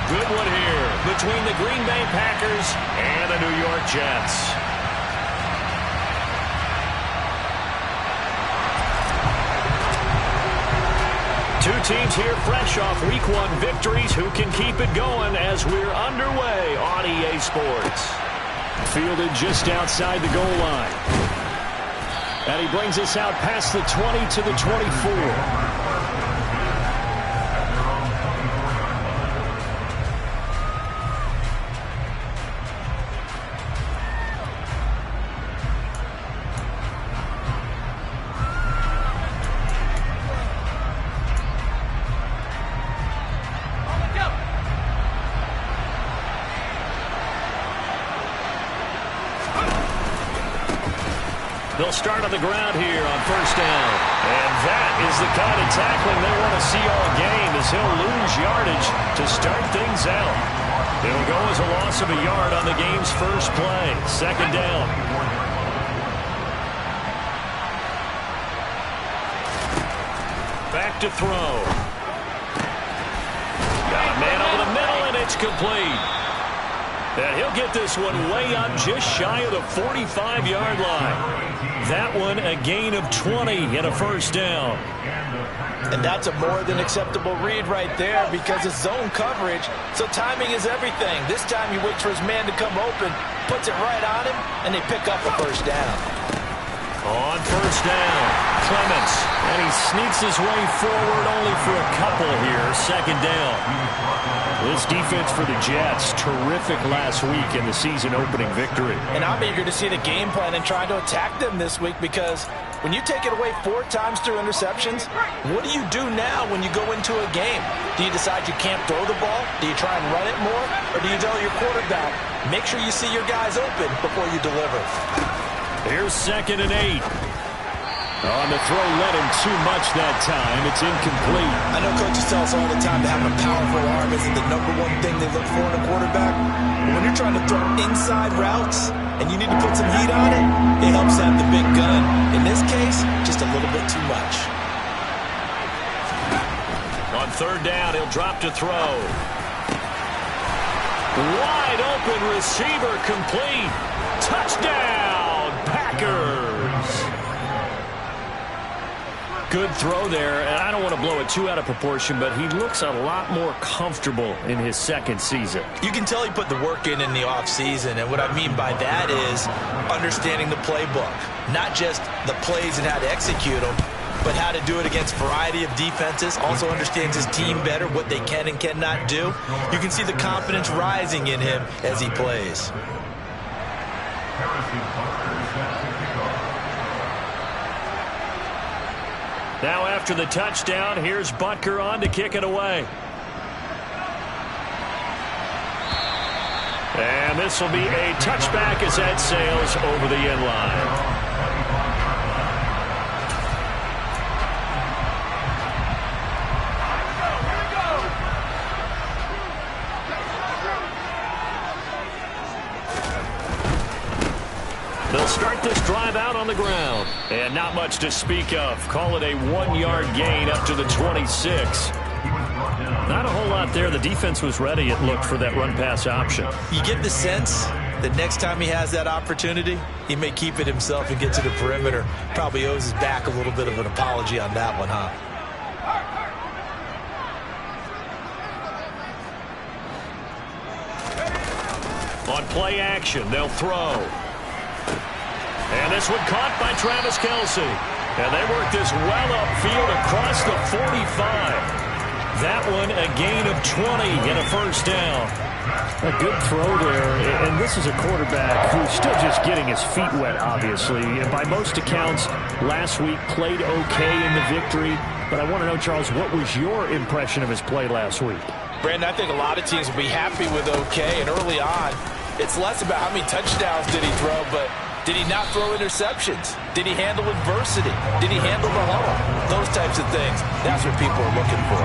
Good one here between the Green Bay Packers and the New York Jets. Two teams here fresh off Week 1 victories. Who can keep it going as we're underway on EA Sports? Fielded just outside the goal line. And he brings us out past the 20 to the 24. They'll start on the ground here on first down. And that is the kind of tackling they want to see all game, as he'll lose yardage to start things out. It'll go as a loss of a yard on the game's first play. Second down. Back to throw. Got a man over the middle, and it's complete. And he'll get this one way up just shy of the 45-yard line. That one a gain of 20 and a first down. And that's a more than acceptable read right there because it's zone coverage, so timing is everything. This time he waits for his man to come open, puts it right on him, and they pick up a first down. On first down, Clements, and he sneaks his way forward only for a couple here. Second down. This defense for the Jets, terrific last week in the season-opening victory. And I'm eager to see the game plan and try to attack them this week because when you take it away 4 times through interceptions, what do you do now when you go into a game? Do you decide you can't throw the ball? Do you try and run it more? Or do you tell your quarterback, make sure you see your guys open before you deliver? Here's 2nd and 8. On the throw, led him too much that time. It's incomplete. I know coaches tell us all the time that having a powerful arm isn't the #1 thing they look for in a quarterback. But when you're trying to throw inside routes and you need to put some heat on it, it helps have the big gun. In this case, just a little bit too much. On third down, he'll drop to throw. Wide open receiver complete. Touchdown, Packers. Good throw there, and I don't want to blow it too out of proportion, but he looks a lot more comfortable in his second season. You can tell he put the work in the offseason, and what I mean by that is understanding the playbook. Not just the plays and how to execute them, but how to do it against a variety of defenses. Also understands his team better, what they can and cannot do. You can see the confidence rising in him as he plays. Now after the touchdown, here's Butker on to kick it away. And this will be a touchback as that sails over the end line. They'll start this drive out on the ground. And not much to speak of. Call it a 1-yard gain up to the 26. Not a whole lot there. The defense was ready, it looked, for that run-pass option. You get the sense that next time he has that opportunity, he may keep it himself and get to the perimeter. Probably owes his back a little bit of an apology on that one, huh? On play action, they'll throw. And this one caught by Travis Kelce. And they work this well upfield across the 45. That one a gain of 20 and a first down. A good throw there, and this is a quarterback who's still just getting his feet wet, obviously. And by most accounts, last week played okay in the victory. But I want to know, Charles, what was your impression of his play last week? Brandon, I think a lot of teams will be happy with okay, and early on, it's less about how many touchdowns did he throw, but did he not throw interceptions? Did he handle adversity? Did he handle the huddle? Those types of things. That's what people are looking for.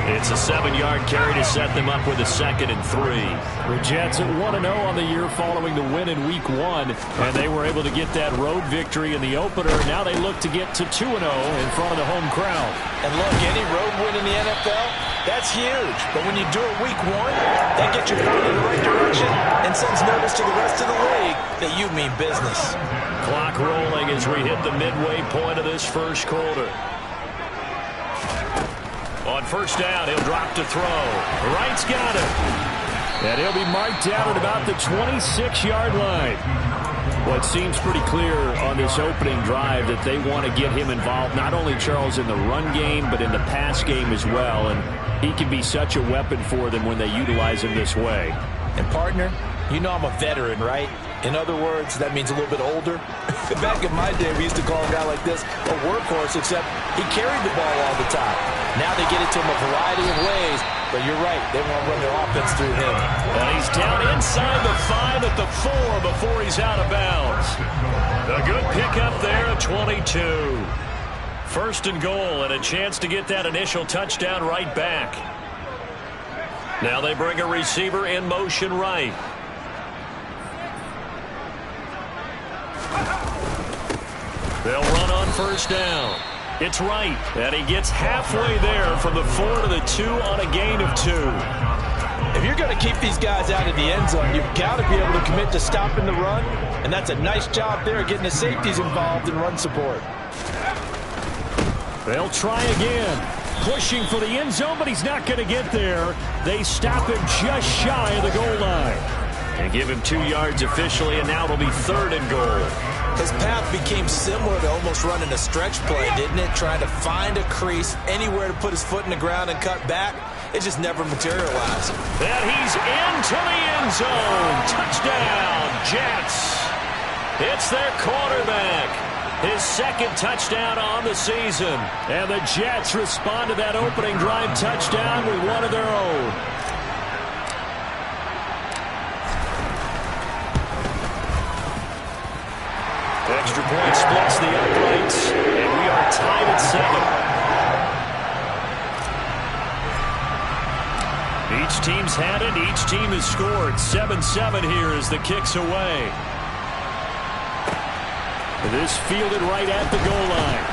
It's a 7-yard carry to set them up with a 2nd and 3. The Jets at 1-0 on the year following the win in Week 1, and they were able to get that road victory in the opener. Now they look to get to 2-0 in front of the home crowd. And look, any road win in the NFL, that's huge. But when you do it Week 1, that gets you going in the right direction and sends notice to the rest of the league that you mean business. Clock rolling as we hit the midway point of this first quarter. On first down, he'll drop to throw. Wright's got it. And he'll be marked down at about the 26-yard line. What seems pretty clear on this opening drive that they want to get him involved, not only, Charles, in the run game, but in the pass game as well. And he can be such a weapon for them when they utilize him this way. And, partner, you know I'm a veteran, right? In other words, that means a little bit older. Back in my day, we used to call a guy like this a workhorse, except he carried the ball all the time. Now they get it to him a variety of ways, but you're right, they want to run their offense through him. And he's down inside the 5 at the 4 before he's out of bounds. A good pickup there at 22. First and goal, and a chance to get that initial touchdown right back. Now they bring a receiver in motion right. They'll run on first down. It's Wright, and he gets halfway there from the 4 to the 2 on a gain of 2. If you're going to keep these guys out of the end zone, you've got to be able to commit to stopping the run, and that's a nice job there getting the safeties involved in run support. They'll try again. Pushing for the end zone, but he's not going to get there. They stop him just shy of the goal line. And give him 2 yards officially, and now it'll be 3rd and goal. His path became similar to almost running a stretch play, didn't it? Trying to find a crease, anywhere to put his foot in the ground and cut back. It just never materialized. And he's into the end zone. Touchdown, Jets. It's their quarterback. His 2nd touchdown on the season. And the Jets respond to that opening drive touchdown with one of their own. Extra point splits the uprights, and we are tied at 7. Each team's had it. Each team has scored. 7-7 here as the kick's away. This fielded right at the goal line.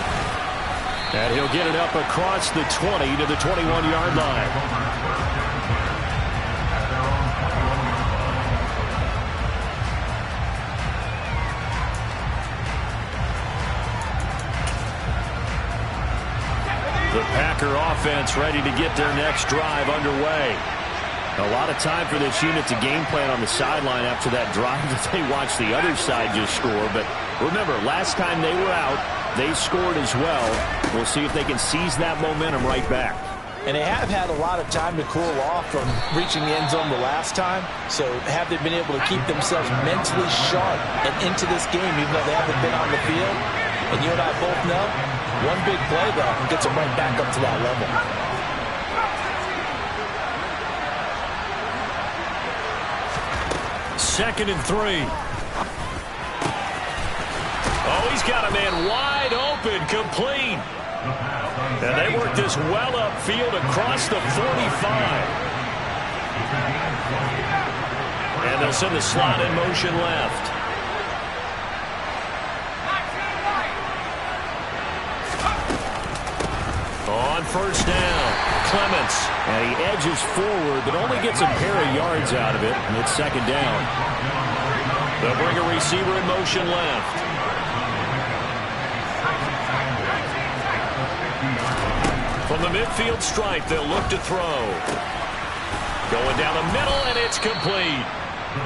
And he'll get it up across the 20 to the 21-yard line. The Packer offense ready to get their next drive underway. A lot of time for this unit to game plan on the sideline after that drive that they watched the other side just score. But remember, last time they were out, they scored as well. We'll see if they can seize that momentum right back. And they have had a lot of time to cool off from reaching the end zone the last time. So have they been able to keep themselves mentally sharp and into this game even though they haven't been on the field? And you and I both know, one big play, though, gets them right back up to that level. 2nd and 3. Oh, he's got a man wide open, complete. And they work this well upfield across the 45. And they'll send the slot in motion left. On first down, Clements. And he edges forward, but only gets a pair of yards out of it, and it's 2nd down. They'll bring a receiver in motion left. From the midfield stripe, they'll look to throw. Going down the middle, and it's complete.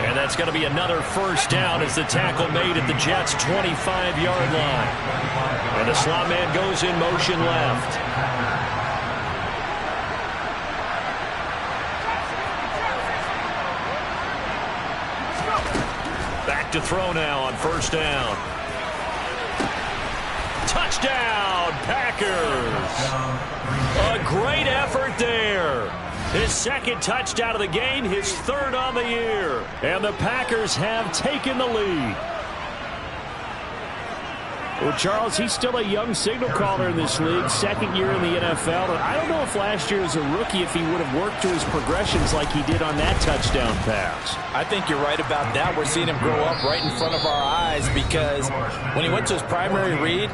And that's going to be another first down as the tackle made at the Jets' 25-yard line. And the slot man goes in motion left. Back to throw now on first down. Touchdown, Packers. A great effort there. His 2nd touchdown of the game, his 3rd on the year. And the Packers have taken the lead. Well, Charles, he's still a young signal caller in this league, second year in the NFL. And I don't know if last year as a rookie if he would have worked through his progressions like he did on that touchdown pass. I think you're right about that. We're seeing him grow up right in front of our eyes because when he went to his primary read,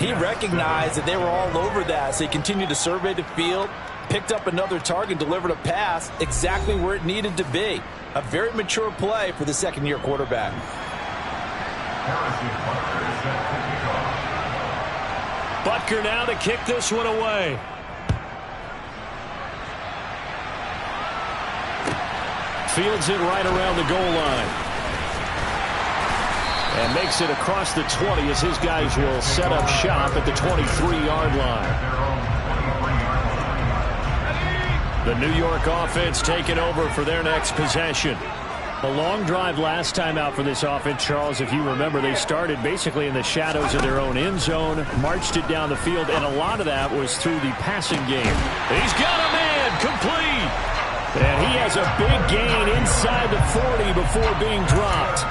he recognized that they were all over that. So he continued to survey the field, picked up another target, delivered a pass exactly where it needed to be. A very mature play for the second-year quarterback. Butker now to kick this one away. Fields it right around the goal line. And makes it across the 20 as his guys will set up shop at the 23-yard line. The New York offense taking over for their next possession. A long drive last time out for this offense, Charles. If you remember, they started basically in the shadows of their own end zone, marched it down the field, and a lot of that was through the passing game. He's got a man, complete. And he has a big gain inside the 40 before being dropped.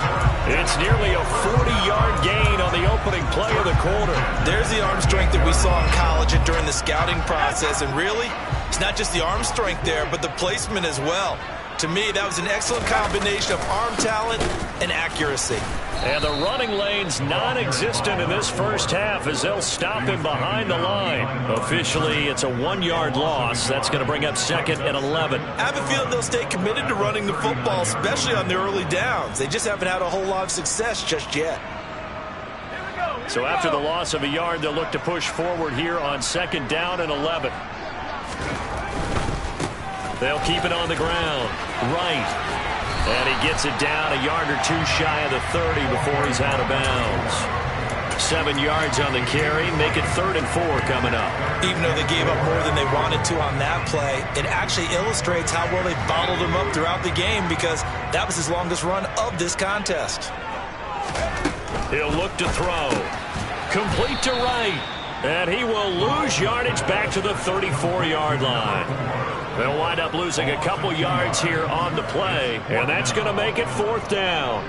It's nearly a 40-yard gain on the opening play of the quarter. There's the arm strength that we saw in college and during the scouting process. And really, it's not just the arm strength there, but the placement as well. To me, that was an excellent combination of arm talent and accuracy. And the running lane's non-existent in this first half as they'll stop him behind the line. Officially, it's a 1-yard loss. That's going to bring up second and 11. I have a feeling they'll stay committed to running the football, especially on the early downs. They just haven't had a whole lot of success just yet. So after the loss of a yard, they'll look to push forward here on second down and 11. They'll keep it on the ground. Right. And he gets it down a yard or two shy of the 30 before he's out of bounds. 7 yards on the carry. Make it 3rd and 4 coming up. Even though they gave up more than they wanted to on that play, it actually illustrates how well they bottled him up throughout the game because that was his longest run of this contest. He'll look to throw. Complete to right. And he will lose yardage back to the 34-yard line. They'll wind up losing a couple yards here on the play, and that's going to make it 4th down.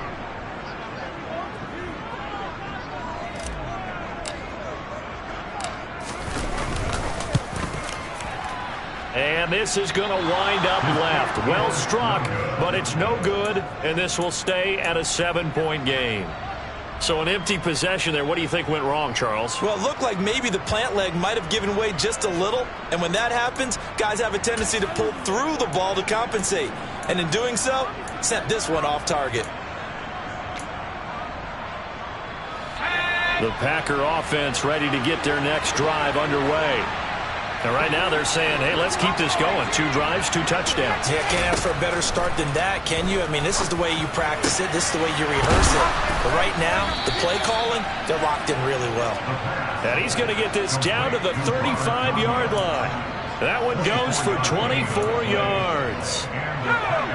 And this is going to wind up left. Well struck, but it's no good, and this will stay at a 7-point game. So an empty possession there. What do you think went wrong, Charles? Well, it looked like maybe the plant leg might have given way just a little. And when that happens, guys have a tendency to pull through the ball to compensate. And in doing so, sent this one off target. The Packer offense ready to get their next drive underway. And right now they're saying, hey, let's keep this going. 2 drives, 2 touchdowns. Yeah, can't ask for a better start than that, can you? I mean, this is the way you practice it. This is the way you rehearse it. But right now, the play calling, they're locked in really well. And he's going to get this down to the 35-yard line. That one goes for 24 yards.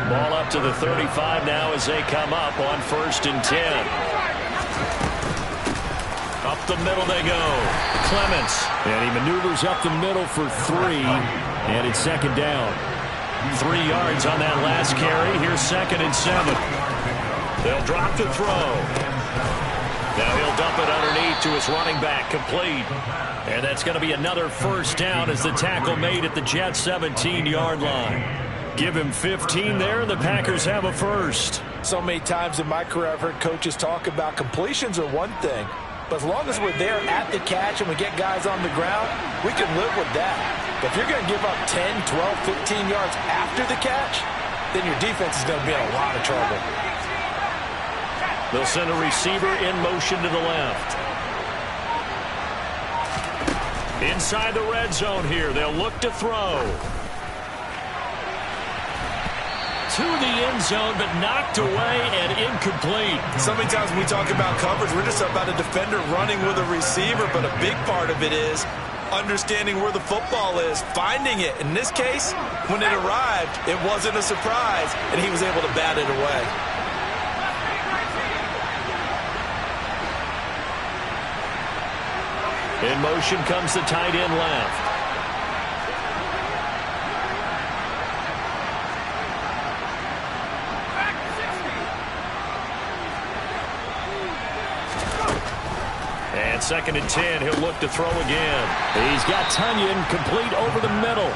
Ball up to the 35 now as they come up on 1st and 10. Up the middle they go. Clements. And he maneuvers up the middle for 3. And it's 2nd down. 3 yards on that last carry. Here's 2nd and 7. They'll drop the throw. Now he'll dump it underneath to his running back. Complete. And that's going to be another 1st down as the tackle made at the Jets' 17-yard line. Give him 15 there, and the Packers have a 1st. So many times in my career I've heard coaches talk about completions are one thing. But as long as we're there at the catch and we get guys on the ground, we can live with that. But if you're going to give up 10, 12, 15 yards after the catch, then your defense is going to be in a lot of trouble. They'll send a receiver in motion to the left. Inside the red zone here, they'll look to throw. To the end zone, but knocked away and incomplete. So many times when we talk about coverage, we're just about a defender running with a receiver, but a big part of it is understanding where the football is, finding it. In this case, when it arrived, it wasn't a surprise, and he was able to bat it away. In motion comes the tight end left. 2nd and 10. He'll look to throw again. He's got Tonyan complete over the middle.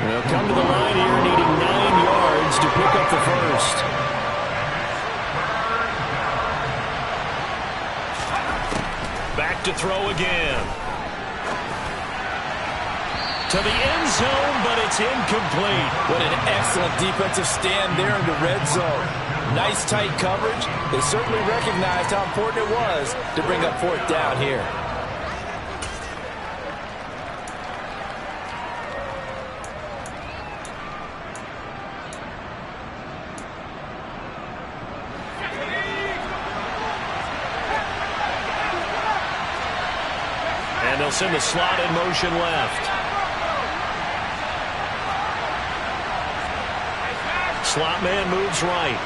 They'll come to the line here needing 9 yards to pick up the first. Back to throw again. To the end zone, but it's incomplete. What an excellent defensive stand there in the red zone. Nice tight coverage. They certainly recognized how important it was to bring up 4th down here. And they'll send the slot in motion left. Slot man moves right.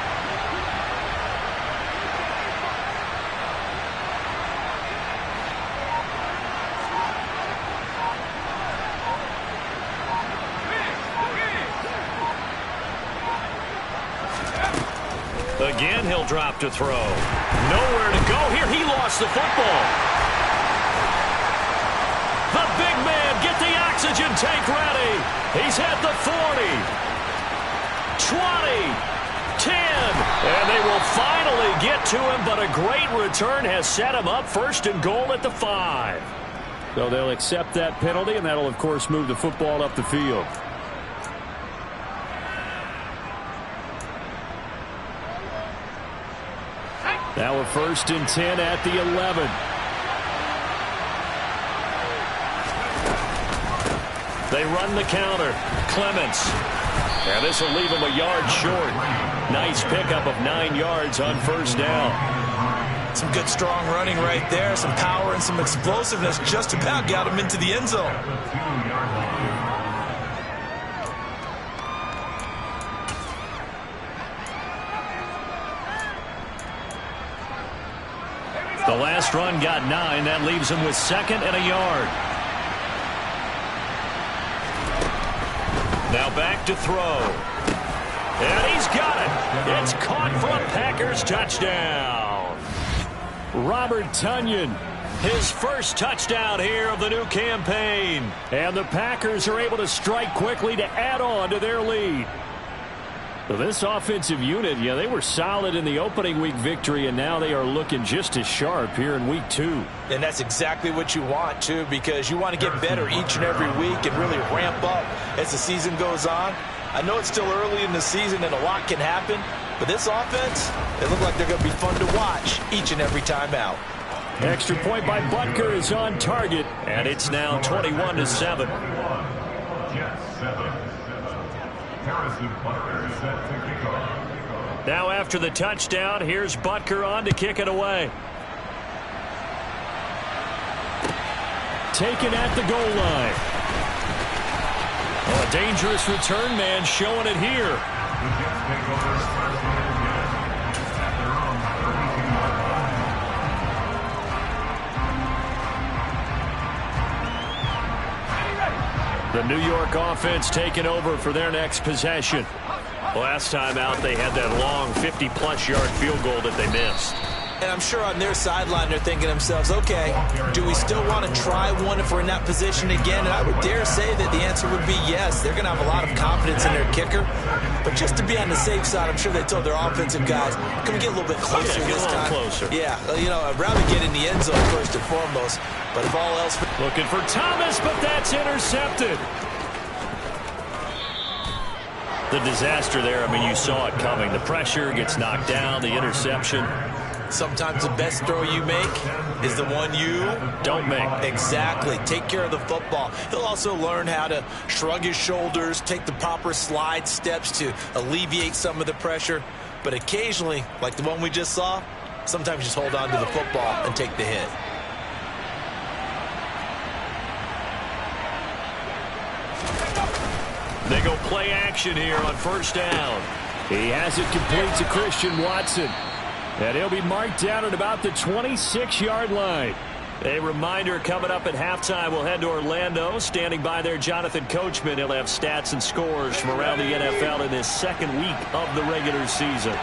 Again, he'll drop to throw. Nowhere to go here. He lost the football. The big man, get the oxygen tank ready. He's at the 40. 20, 10, and they will finally get to him, but a great return has set him up 1st and goal at the 5. So they'll accept that penalty, and that'll, of course, move the football up the field. Now a 1st and 10 at the 11. They run the counter. Clements. And this will leave him a yard short. Nice pickup of 9 yards on 1st down. Some good strong running right there. Some power and some explosiveness just about got him into the end zone. The last run got 9. That leaves him with 2nd and a yard. Now back to throw. And he's got it. It's caught for a Packers touchdown. Robert Tonyan, his first touchdown here of the new campaign. And the Packers are able to strike quickly to add on to their lead. So this offensive unit, yeah, they were solid in the opening week victory, and now they are looking just as sharp here in week 2. And that's exactly what you want, too, because you want to get better each and every week and really ramp up as the season goes on. I know it's still early in the season and a lot can happen, but this offense, they look like they're going to be fun to watch each and every time out. Extra point by Butker is on target, and it's now 21-7. Now after the touchdown, here's Butker on to kick it away. Taken at the goal line. Oh, a dangerous return man showing it here. The New York offense taking over for their next possession. Last time out, they had that long 50-plus yard field goal that they missed. And I'm sure on their sideline, they're thinking to themselves, okay, do we still want to try one if we're in that position again? And I would dare say that the answer would be yes. They're going to have a lot of confidence in their kicker. But just to be on the safe side, I'm sure they told their offensive guys, can we get a little bit closer this time? Closer. Yeah, you know, I'd rather get in the end zone first and foremost. But if all else... Looking for Thomas, but that's intercepted. The disaster there, I mean, you saw it coming. The pressure gets knocked down, the interception. Sometimes the best throw you make is the one you don't make. Exactly. Take care of the football. He'll also learn how to shrug his shoulders, take the proper slide steps to alleviate some of the pressure. But occasionally, like the one we just saw, sometimes just hold on to the football and take the hit. They go play action here on 1st down. He has it complete to Christian Watson. And he'll be marked down at about the 26-yard line. A reminder coming up at halftime, we'll head to Orlando. Standing by there, Jonathan Coachman. He'll have stats and scores from around the NFL in his 2nd week of the regular season.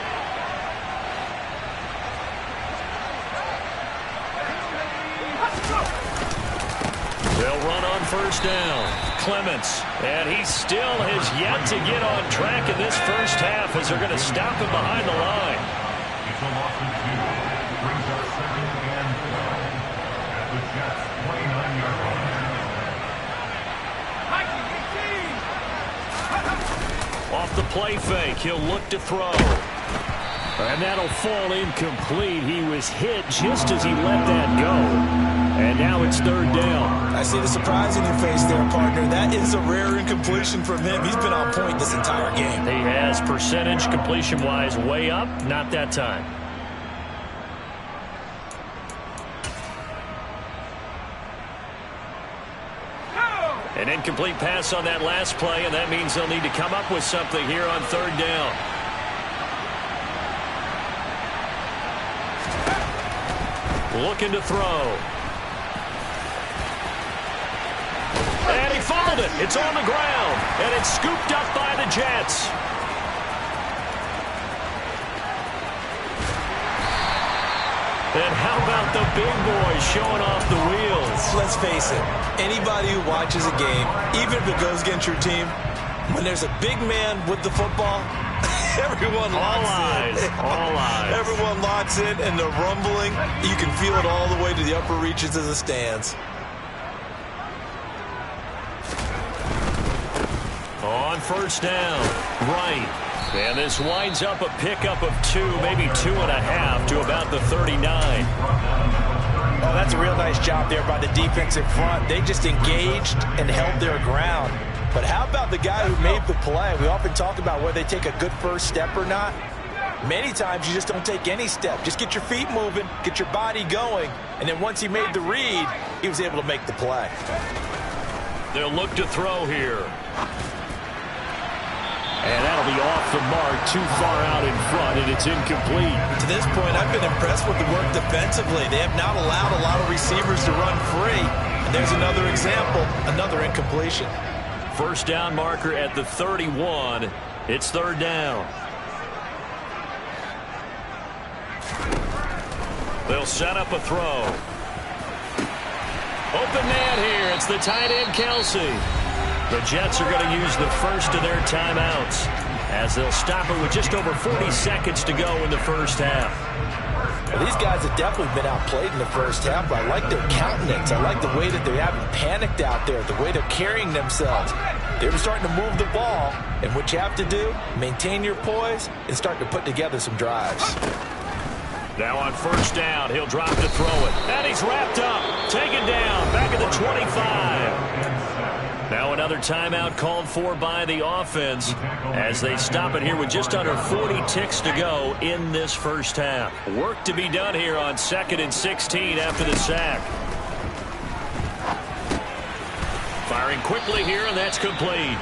first down. Clements. And he still has yet to get on track in this first half as they're going to stop him behind the line. It's a loss of 2. Brings up 2nd and 12 at the Jets' 29-yard line. Off the play fake, he'll look to throw. And that'll fall incomplete. He was hit just as he let that go. And now it's 3rd down. I see the surprise in your face there, partner. That is a rare incompletion from him. He's been on point this entire game. He has percentage completion-wise way up. Not that time. An incomplete pass on that last play, and that means they'll need to come up with something here on 3rd down. Looking to throw. And he fumbled it. It's on the ground, and it's scooped up by the Jets. And how about the big boy showing off the wheels? Let's face it, anybody who watches a game, even if it goes against your team, when there's a big man with the football, everyone locks in. All eyes. Everyone locks in, and the rumbling, you can feel it all the way to the upper reaches of the stands. On 1st down, right. And this winds up a pickup of 2, maybe 2.5 to about the 39. Oh, that's a real nice job there by the defensive front. They just engaged and held their ground. But how about the guy who made the play? We often talk about whether they take a good first step or not. Many times you just don't take any step. Just get your feet moving, get your body going, and then once he made the read, he was able to make the play. They'll look to throw here. And that'll be off the mark, too far out in front, and it's incomplete. To this point, I've been impressed with the work defensively. They have not allowed a lot of receivers to run free. And there's another example, another incompletion. 1st down marker at the 31. It's 3rd down. They'll set up a throw. Open man here. It's the tight end, Kelsey. The Jets are going to use the first of their timeouts as they'll stop it with just over 40 seconds to go in the first half. Well, these guys have definitely been outplayed in the first half, but I like their countenance. I like the way that they haven't panicked out there, the way they're carrying themselves. They're starting to move the ball, and what you have to do, maintain your poise and start to put together some drives. Now on 1st down, he'll drop to throw it. And he's wrapped up, taken down, back at the 25. Now another timeout called for by the offense as they stop it here with just under 40 ticks to go in this first half. Work to be done here on 2nd and 16 after the sack. Firing quickly here, and that's complete.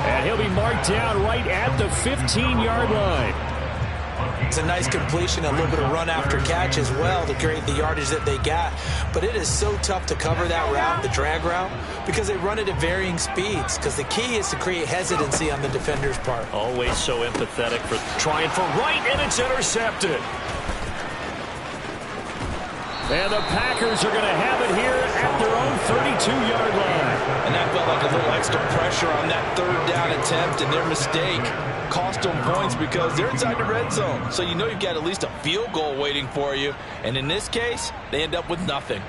And he'll be marked down right at the 15-yard line. It's a nice completion, a little bit of run after catch as well to create the yardage that they got. But it is so tough to cover that route, the drag route, because they run it at varying speeds. Because the key is to create hesitancy on the defender's part. Always so empathetic for trying for right, and it's intercepted. And the Packers are going to have it here at their own 32-yard line. And that felt like a little extra pressure on that 3rd down attempt, and their mistake cost them points because they're inside the red zone. So you know you've got at least a field goal waiting for you. And in this case, they end up with nothing.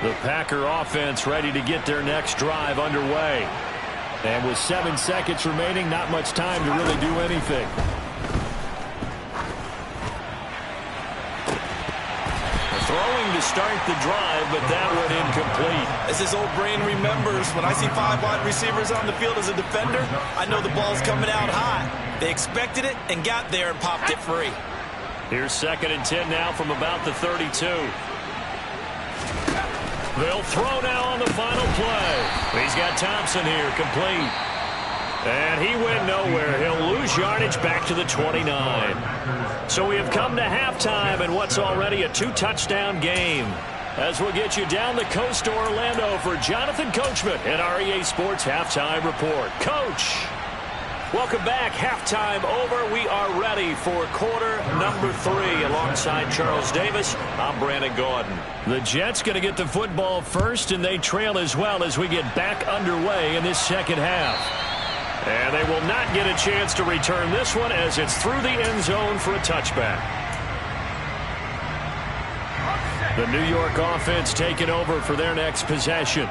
The Packer offense ready to get their next drive underway. And with 7 seconds remaining, not much time to really do anything. Throwing to start the drive, but that one incomplete. As his old brain remembers, when I see 5 wide receivers on the field as a defender, I know the ball's coming out high. They expected it and got there and popped it free. Here's 2nd and 10 now from about the 32. They'll throw now on the final play. He's got Thompson here, complete. And he went nowhere. He'll lose yardage back to the 29. So we have come to halftime in what's already a 2-touchdown game. As we'll get you down the coast to Orlando for Jonathan Coachman at our EA Sports Halftime Report. Coach. Welcome back. Halftime over. We are ready for quarter number 3. Alongside Charles Davis, I'm Brandon Gordon. The Jets going to get the football first, and they trail as well as we get back underway in this second half. And they will not get a chance to return this one as it's through the end zone for a touchback. The New York offense taking over for their next possession.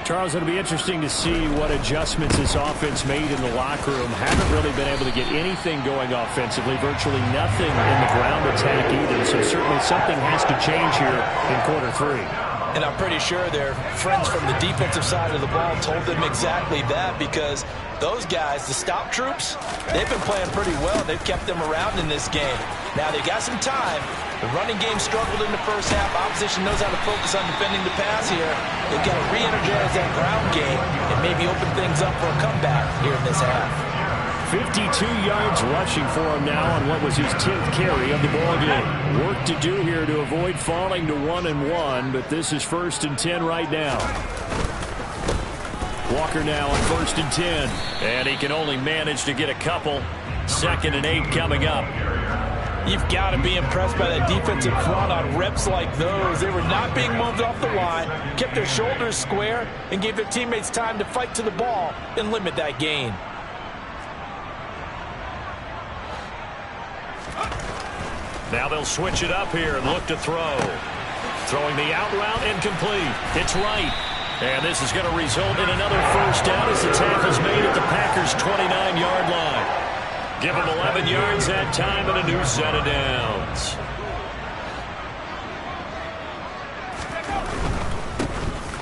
Charles, it'll be interesting to see what adjustments this offense made in the locker room. Haven't really been able to get anything going offensively, virtually nothing in the ground attack either. So certainly something has to change here in quarter 3. And I'm pretty sure their friends from the defensive side of the ball told them exactly that, because those guys, the stop troops, they've been playing pretty well. They've kept them around in this game. Now they've got some time. The running game struggled in the first half. Opposition knows how to focus on defending the pass here. They've got to re-energize that ground game and maybe open things up for a comeback here in this half. 52 yards rushing for him now on what was his 10th carry of the ballgame. Work to do here to avoid falling to 1-1, but this is 1st and 10 right now. Walker now on 1st and 10, and he can only manage to get a couple. 2nd and 8 coming up. You've got to be impressed by that defensive front on reps like those. They were not being moved off the line, kept their shoulders square, and gave their teammates time to fight to the ball and limit that gain. Now they'll switch it up here and look to throw. Throwing the out route incomplete. It's right. And this is going to result in another first down as the tackle's made at the Packers' 29-yard line. Give them 11 yards that time and a new set of downs.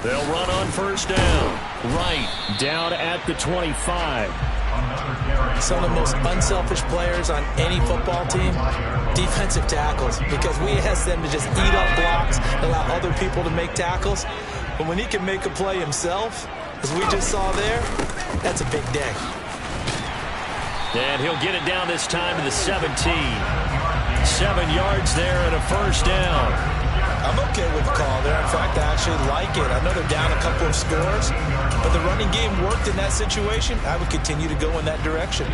They'll run on first down. Right down at the 25. Some of the most unselfish players on any football team, defensive tackles, because we ask them to just eat up blocks, allow other people to make tackles. But when he can make a play himself, as we just saw there, that's a big day. And he'll get it down this time to the 17. 7 yards there and a first down. I'm okay with the call there. In fact, I actually like it. I know they're down a couple of scores, but the running game worked in that situation. I would continue to go in that direction.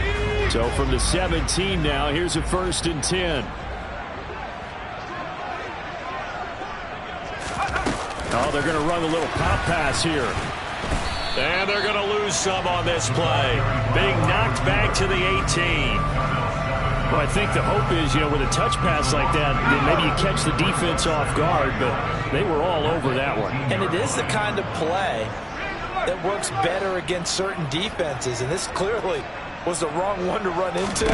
So from the 17 now, here's a 1st and 10. Oh, they're going to run a little pop pass here. And they're going to lose some on this play. Being knocked back to the 18. Well, I think the hope is, with a touch pass like that, maybe you catch the defense off guard, but they were all over that one. And it is the kind of play that works better against certain defenses, and this clearly was the wrong one to run into.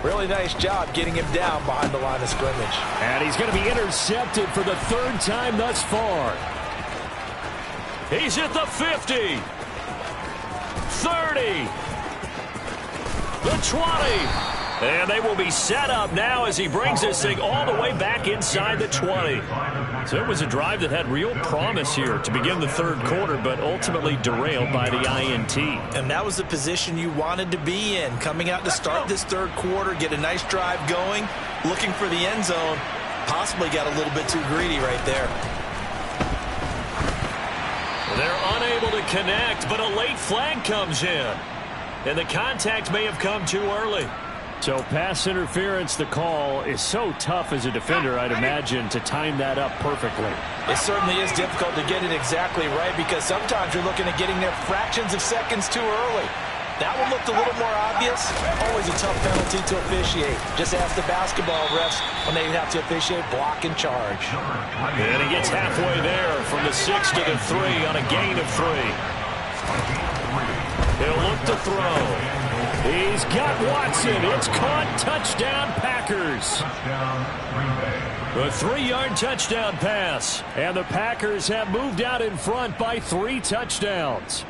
Really nice job getting him down behind the line of scrimmage. And he's going to be intercepted for the 3rd time thus far. He's at the 50. 30. The 20. And they will be set up now as he brings this thing all the way back inside the 20. So it was a drive that had real promise here to begin the 3rd quarter, but ultimately derailed by the INT. And that was the position you wanted to be in, coming out to start this 3rd quarter, get a nice drive going, looking for the end zone. Possibly got a little bit too greedy right there. They're unable to connect, but a late flag comes in. And the contact may have come too early. So pass interference, the call is so tough as a defender, I'd imagine, to time that up perfectly. It certainly is difficult to get it exactly right, because sometimes you're looking at getting there fractions of seconds too early. That one looked a little more obvious. Always a tough penalty to officiate. Just ask the basketball refs when they have to officiate block and charge. And he gets halfway there from the 6 to the 3 on a gain of 3. He'll look to throw. He's got Watson. It's caught. Touchdown, Packers. A 3-yard touchdown pass. And the Packers have moved out in front by 3 touchdowns.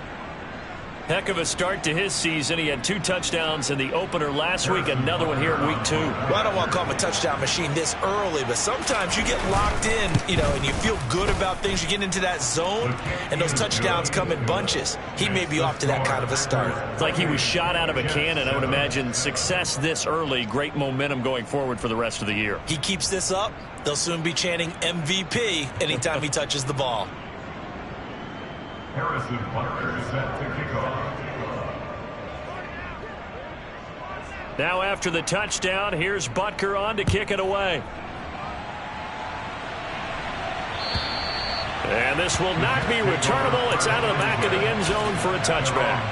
Heck of a start to his season. He had 2 touchdowns in the opener last week, another one here in week 2. Well, I don't want to call him a touchdown machine this early, but sometimes you get locked in, and you feel good about things. You get into that zone, and those touchdowns come in bunches. He may be off to that kind of a start. It's like he was shot out of a cannon. I would imagine success this early, great momentum going forward for the rest of the year. He keeps this up, they'll soon be chanting MVP anytime he touches the ball. Harrison Butker is set to kick off. Now after the touchdown, here's Butker on to kick it away. And this will not be returnable. It's out of the back of the end zone for a touchback.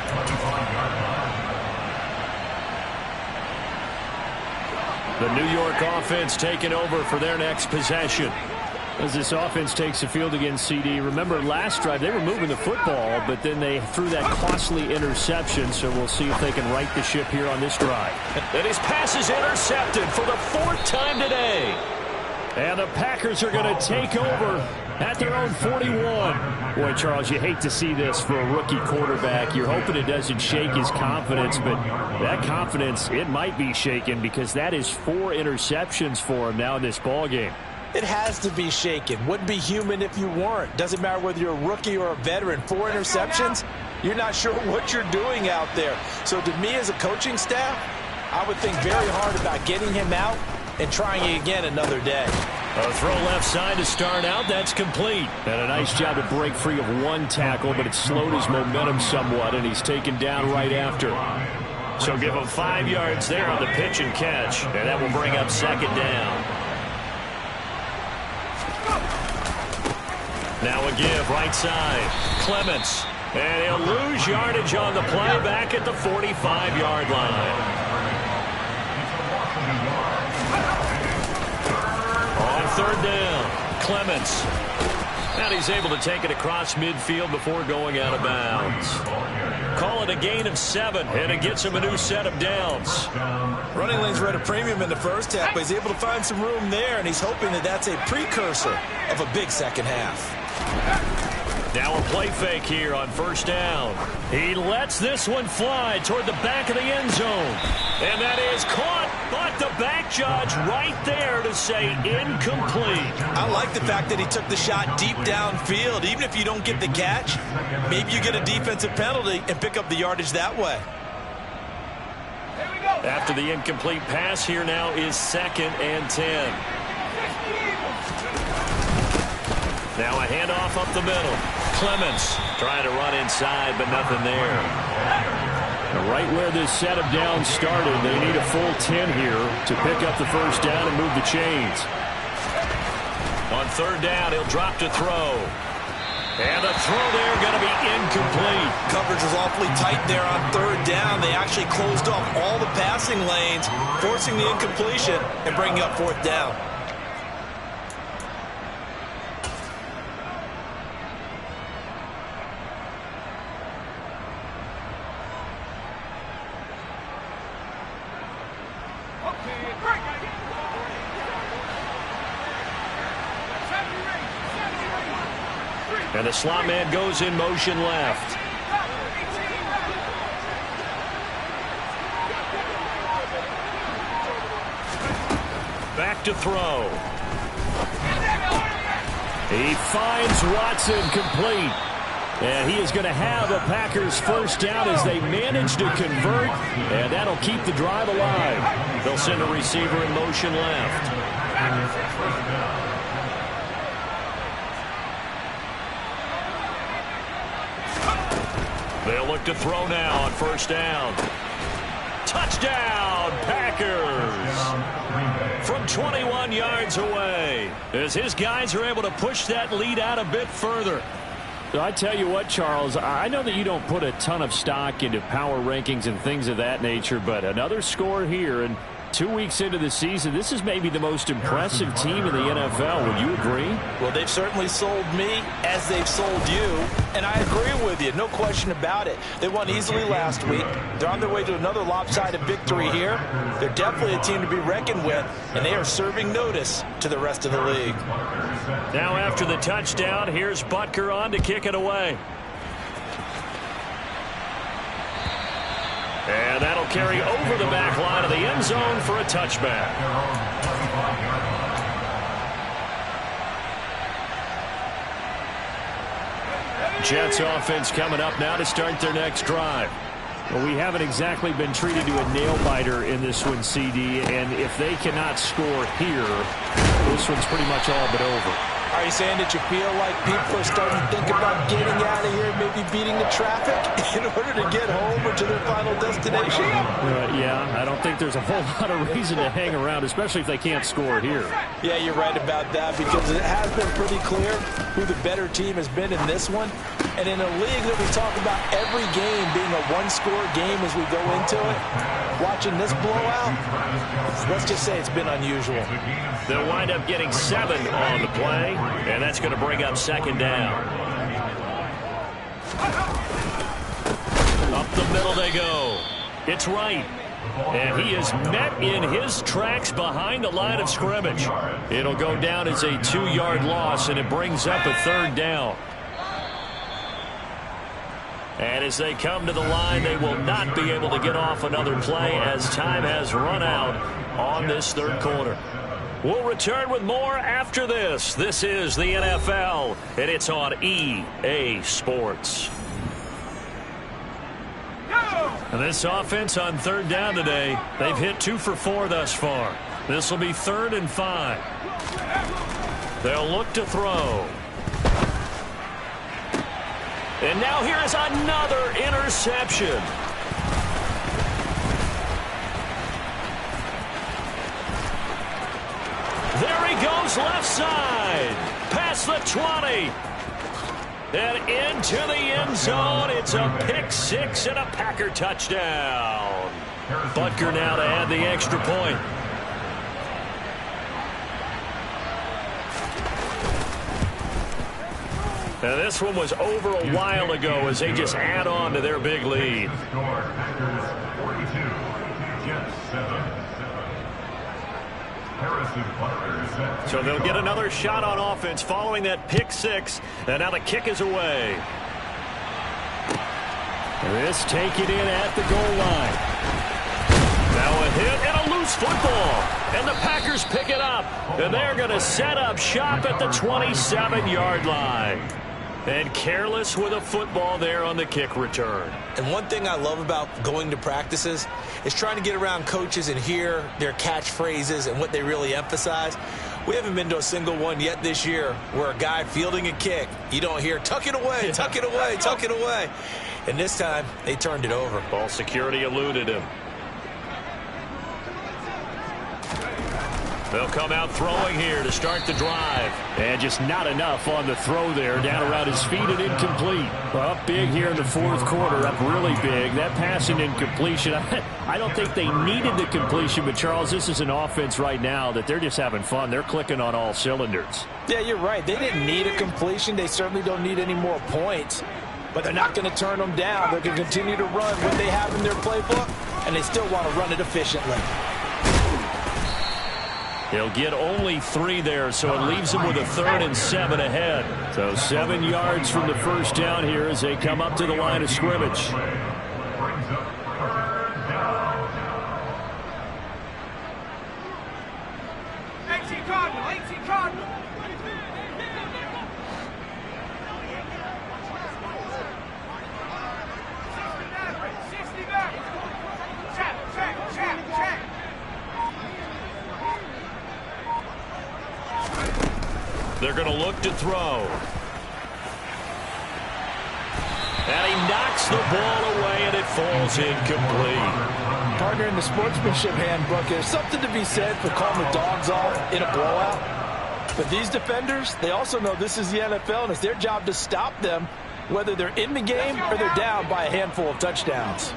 The New York offense taking over for their next possession. As this offense takes the field against CD, remember last drive they were moving the football, but then they threw that costly interception, so we'll see if they can right the ship here on this drive. And his pass is intercepted for the 4th time today. And the Packers are going to take over at their own 41. Boy, Charles, you hate to see this for a rookie quarterback. You're hoping it doesn't shake his confidence, but that confidence, it might be shaken because that is 4 interceptions for him now in this ballgame. It has to be shaken. Wouldn't be human if you weren't. Doesn't matter whether you're a rookie or a veteran. 4 interceptions, you're not sure what you're doing out there. So to me as a coaching staff, I would think very hard about getting him out and trying again another day. A throw left side to start out. That's complete. And a nice job to break free of 1 tackle, but it slowed his momentum somewhat, and he's taken down right after. So give him 5 yards there on the pitch and catch, and that will bring up 2nd down. Now a give, right side. Clements. And he'll lose yardage on the play back at the 45-yard line. On 3rd down, Clements. And he's able to take it across midfield before going out of bounds. Call it a gain of 7, and it gets him a new set of downs. Running lanes were at a premium in the first half, but he's able to find some room there, and he's hoping that that's a precursor of a big second half. Now a play fake here on 1st down. He lets this one fly toward the back of the end zone. And that is caught, but the back judge right there to say incomplete. I like the fact that he took the shot deep downfield. Even if you don't get the catch, maybe you get a defensive penalty and pick up the yardage that way. After the incomplete pass, here now is 2nd and 10. Now a handoff up the middle. Clements trying to run inside, but nothing there. Right where this set of downs started, they need a full 10 here to pick up the 1st down and move the chains. On 3rd down, he'll drop to throw. And the throw there going to be incomplete. Coverage was awfully tight there on 3rd down. They actually closed off all the passing lanes, forcing the incompletion and bringing up 4th down. And the slot man goes in motion left. Back to throw. He finds Watson complete. And he is going to have a Packers 1st down as they manage to convert. And that'll keep the drive alive. They'll send a receiver in motion left. They'll look to throw now on 1st down. Touchdown, Packers! From 21 yards away, as his guys are able to push that lead out a bit further. So I tell you what, Charles, I know that you don't put a ton of stock into power rankings and things of that nature, but another score here, and 2 weeks into the season, this is maybe the most impressive team in the NFL. Would you agree? Well, they've certainly sold me as they've sold you, and I agree with you. No question about it. They won easily last week. They're on their way to another lopsided victory here. They're definitely a team to be reckoned with, and they are serving notice to the rest of the league. Now after the touchdown, here's Butker on to kick it away. And that'll carry over the back line of the end zone for a touchback. Jets offense coming up now to start their next drive. Well, we haven't exactly been treated to a nail-biter in this one, CD, and if they cannot score here, this one's pretty much all but over. Are you saying that you feel like people are starting to think about getting out of here, maybe beating the traffic in order to get home or to their final destination? Yeah, I don't think there's a whole lot of reason to hang around, especially if they can't score here. Yeah, you're right about that, because it has been pretty clear who the better team has been in this one. And in a league that we talk about every game being a one-score game as we go into it, watching this blowout, let's just say it's been unusual. They'll wind up getting 7 on the play, and that's going to bring up second down. Up the middle they go. It's right. And he is met in his tracks behind the line of scrimmage. It'll go down as a 2-yard loss, and it brings up a third down. And as they come to the line, they will not be able to get off another play as time has run out on this third quarter. We'll return with more after this. This is the NFL, and it's on EA Sports. And this offense on third down today, they've hit 2 for 4 thus far. This will be 3rd and 5. They'll look to throw. And now here is another interception. There he goes left side. Past the 20. And into the end zone. It's a pick 6 and a Packer touchdown. Butker now to add the extra point. And this one was over a while ago as they just add on to their big lead. So they'll get another shot on offense following that pick 6. And now the kick is away. This take it in at the goal line. Now a hit and a loose football. And the Packers pick it up. And they're going to set up shop at the 27-yard line. And careless with a football there on the kick return. And one thing I love about going to practices is trying to get around coaches and hear their catchphrases and what they really emphasize. We haven't been to a single one yet this year where a guy fielding a kick, you don't hear, tuck it away, tuck it away, tuck it away. And this time, they turned it over. Ball security eluded him. They'll come out throwing here to start the drive. And just not enough on the throw there. Down around his feet and incomplete. Up big here in the fourth quarter. Up really big. That passing incompletion. I don't think they needed the completion, but Charles, this is an offense right now that they're just having fun. They're clicking on all cylinders. Yeah, you're right. They didn't need a completion. They certainly don't need any more points. But they're not going to turn them down. They're going to continue to run what they have in their playbook, and they still want to run it efficiently. He'll get only 3 there, so it leaves him with a 3rd and 7 ahead. So 7 yards from the first down here as they come up to the line of scrimmage. 18 Cardinal, 18 Cardinal. They're going to look to throw. And he knocks the ball away, and it falls incomplete. Partner, in the sportsmanship handbook, there's something to be said for calling the dogs off in a blowout. But these defenders, they also know this is the NFL, and it's their job to stop them, whether they're in the game or they're down by a handful of touchdowns.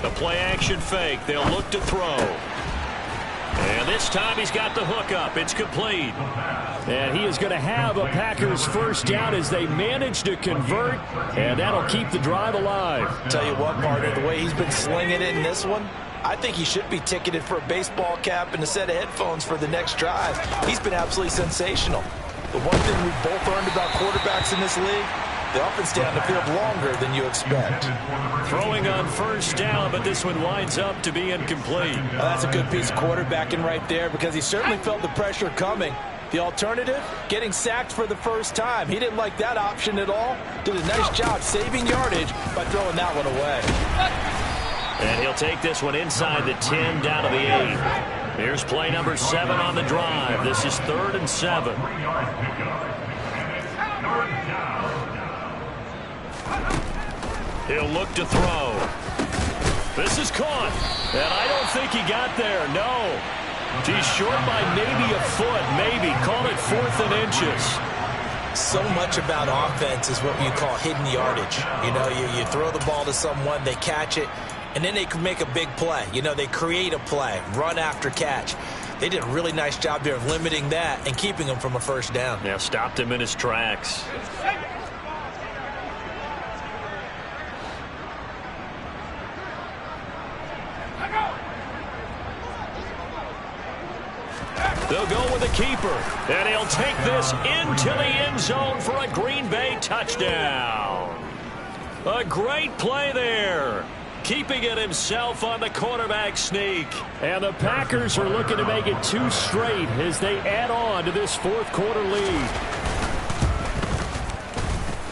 The play-action fake. They'll look to throw. And this time he's got the hook up. It's complete. And he is going to have a Packers first down as they manage to convert, and that'll keep the drive alive. Tell you what, partner, the way he's been slinging it in this one, I think he should be ticketed for a baseball cap and a set of headphones for the next drive. He's been absolutely sensational. The one thing we've both learned about quarterbacks in this league, they often stay on the field longer than you expect. Throwing on first down, but this one winds up to be incomplete. Well, that's a good piece of quarterbacking right there because he certainly felt the pressure coming. The alternative, getting sacked for the first time. He didn't like that option at all. Did a nice job saving yardage by throwing that one away. And he'll take this one inside the 10 down to the 8. Here's play number 7 on the drive. This is 3rd and 7. He'll look to throw. This is caught. And I don't think he got there. No. He's short by maybe a foot. Maybe. Call it 4th and inches. So much about offense is what you call hidden yardage. You know, you throw the ball to someone, they catch it, and then they can make a big play. You know, they create a play, run after catch. They did a really nice job there of limiting that and keeping him from a first down. Yeah, stopped him in his tracks. They'll go with a keeper, and he'll take this into the end zone for a Green Bay touchdown. A great play there, keeping it himself on the quarterback sneak. And the Packers are looking to make it 2 straight as they add on to this 4th quarter lead.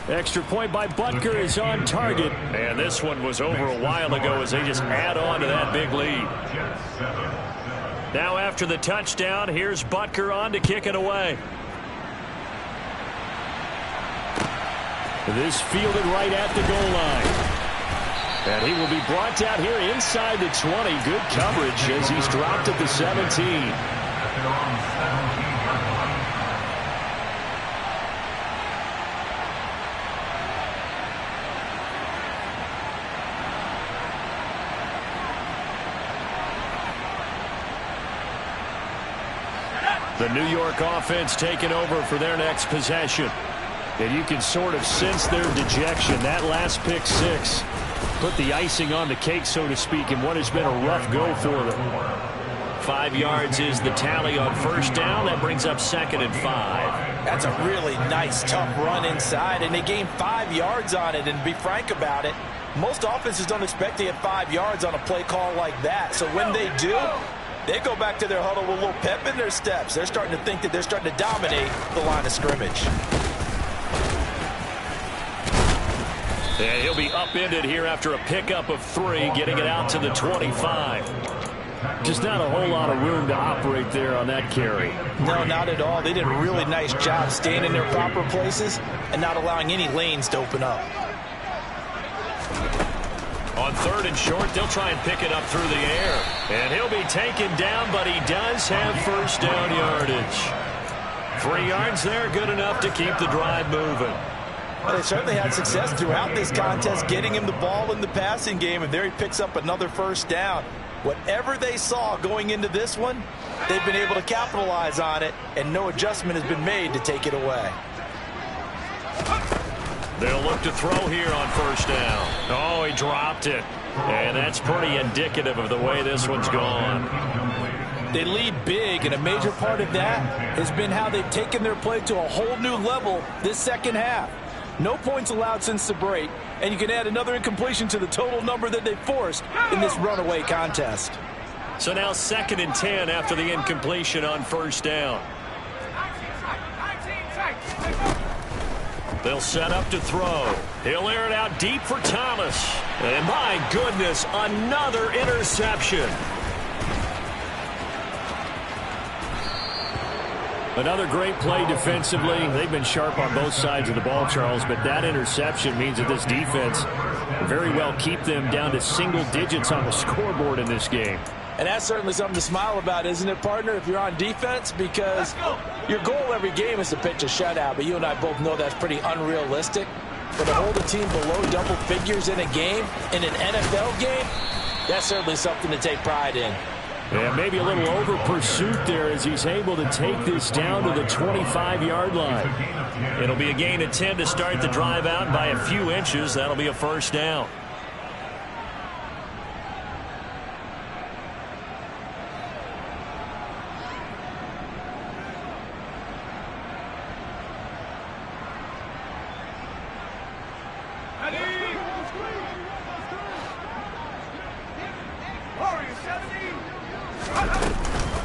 Extra point by Butker is on target. And this one was over a while ago as they just add on to that big lead. Now after the touchdown, here's Butker on to kick it away. This fielded right at the goal line. And he will be brought down here inside the 20. Good coverage as he's dropped at the 17. The New York offense taking over for their next possession. And you can sort of sense their dejection. That last pick 6 put the icing on the cake, so to speak, in what has been a rough go for them. 5 yards is the tally on first down. That brings up 2nd and 5. That's a really nice, tough run inside, and they gained 5 yards on it. And to be frank about it, most offenses don't expect to get 5 yards on a play call like that. So when they do, they go back to their huddle with a little pep in their steps. They're starting to think that they're starting to dominate the line of scrimmage. And he'll be upended here after a pickup of 3, getting it out to the 25. Just not a whole lot of room to operate there on that carry. No, not at all. They did a really nice job staying in their proper places and not allowing any lanes to open up. On 3rd and short, they'll try and pick it up through the air. And he'll be taken down, but he does have first down yardage. 3 yards there, good enough to keep the drive moving. Well, they certainly had success throughout this contest, getting him the ball in the passing game, and there he picks up another first down. Whatever they saw going into this one, they've been able to capitalize on it, and no adjustment has been made to take it away. They'll look to throw here on first down. Oh, he dropped it. And that's pretty indicative of the way this one's gone. They lead big, and a major part of that has been how they've taken their play to a whole new level this second half. No points allowed since the break, and you can add another incompletion to the total number that they forced in this runaway contest. So now 2nd and 10 after the incompletion on first down. They'll set up to throw. He'll air it out deep for Thomas. And my goodness, another interception. Another great play defensively. They've been sharp on both sides of the ball, Charles, but that interception means that this defense will very well keep them down to single digits on the scoreboard in this game. And that's certainly something to smile about, isn't it, partner, if you're on defense? Because your goal every game is to pitch a shutout, but you and I both know that's pretty unrealistic. But to hold a team below double figures in a game, in an NFL game, that's certainly something to take pride in. Yeah, maybe a little over pursuit there as he's able to take this down to the 25-yard line. It'll be a gain of 10 to start the drive out by a few inches. That'll be a first down.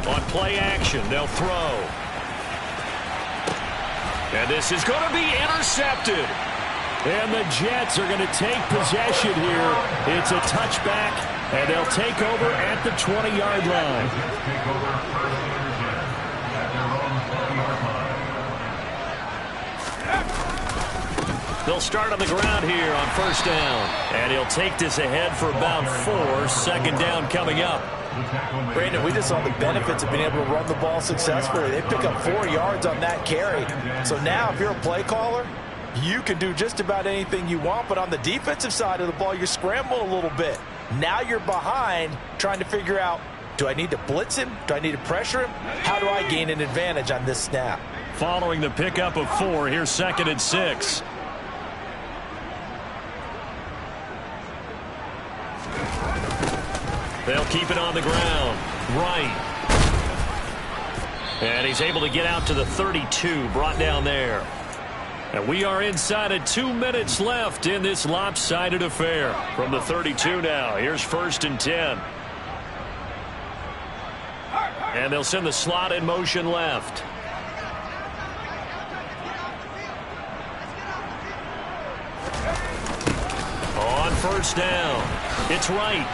On play action, they'll throw. And this is going to be intercepted. And the Jets are going to take possession here. It's a touchback And they'll take over at the 20-yard line. Take over first and 10 at their own 20-yard line. They'll start on the ground here on first down. And he'll take this ahead for about 4. Second down coming up. Brandon, we just saw the benefits of being able to run the ball successfully. They pick up 4 yards on that carry. So now if you're a play caller, you can do just about anything you want. But on the defensive side of the ball, you're scrambling a little bit. Now you're behind trying to figure out, do I need to blitz him? Do I need to pressure him? How do I gain an advantage on this snap? Following the pickup of 4, here's 2nd and 6. They'll keep it on the ground. Right. And he's able to get out to the 32, brought down there. And we are inside of 2 minutes left in this lopsided affair. From the 32 now, here's 1st and 10. And they'll send the slot in motion left. On first down, it's Wright.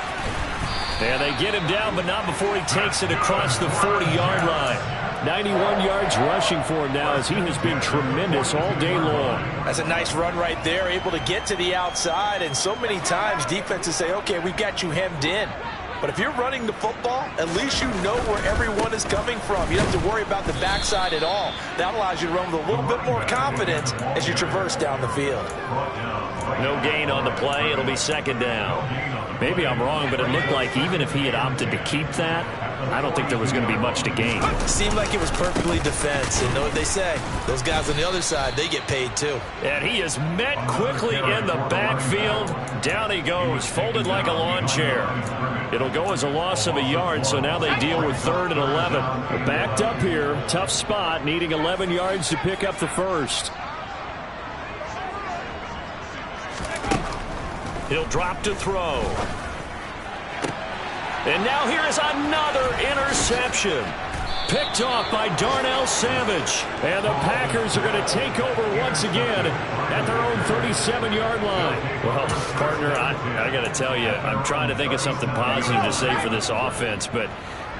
And they get him down, but not before he takes it across the 40-yard line. 91 yards rushing for him now as he has been tremendous all day long. That's a nice run right there, able to get to the outside. And so many times defenses say, okay, we've got you hemmed in. But if you're running the football, at least you know where everyone is coming from. You don't have to worry about the backside at all. That allows you to run with a little bit more confidence as you traverse down the field. No gain on the play. It'll be 2nd down. Maybe I'm wrong, but it looked like even if he had opted to keep that, I don't think there was going to be much to gain. Seemed like it was perfectly defense. And know what they say? Those guys on the other side, they get paid too. And he is met quickly in the backfield. Down he goes, folded like a lawn chair. It'll go as a loss of a yard, so now they deal with 3rd and 11. Backed up here, tough spot, needing 11 yards to pick up the first. He'll drop to throw. And now here is another interception. Picked off by Darnell Savage. And the Packers are going to take over once again at their own 37-yard line. Well, partner, I got to tell you, I'm trying to think of something positive to say for this offense, but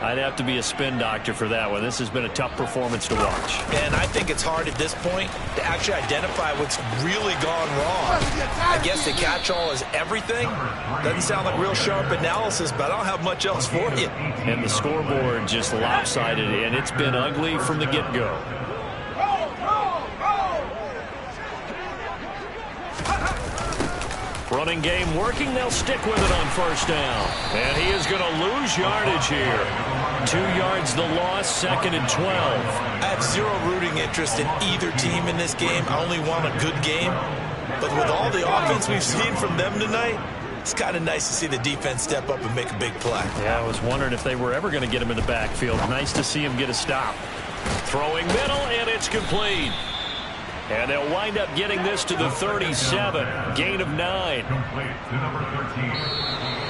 I'd have to be a spin doctor for that one. This has been a tough performance to watch. And I think it's hard at this point to actually identify what's really gone wrong. I guess the catch-all is everything. Doesn't sound like real sharp analysis, but I don't have much else for you. And the scoreboard just lopsided, and it's been ugly from the get-go. Running game working. They'll stick with it on first down. And he is going to lose yardage here. 2 yards the loss, 2nd and 12. I have zero rooting interest in either team in this game. I only want a good game. But with all the offense we've seen from them tonight, it's kind of nice to see the defense step up and make a big play. Yeah, I was wondering if they were ever going to get him in the backfield. Nice to see him get a stop. Throwing middle, and it's complete. And they'll wind up getting this to the 37. Gain of 9. Complete to number 13.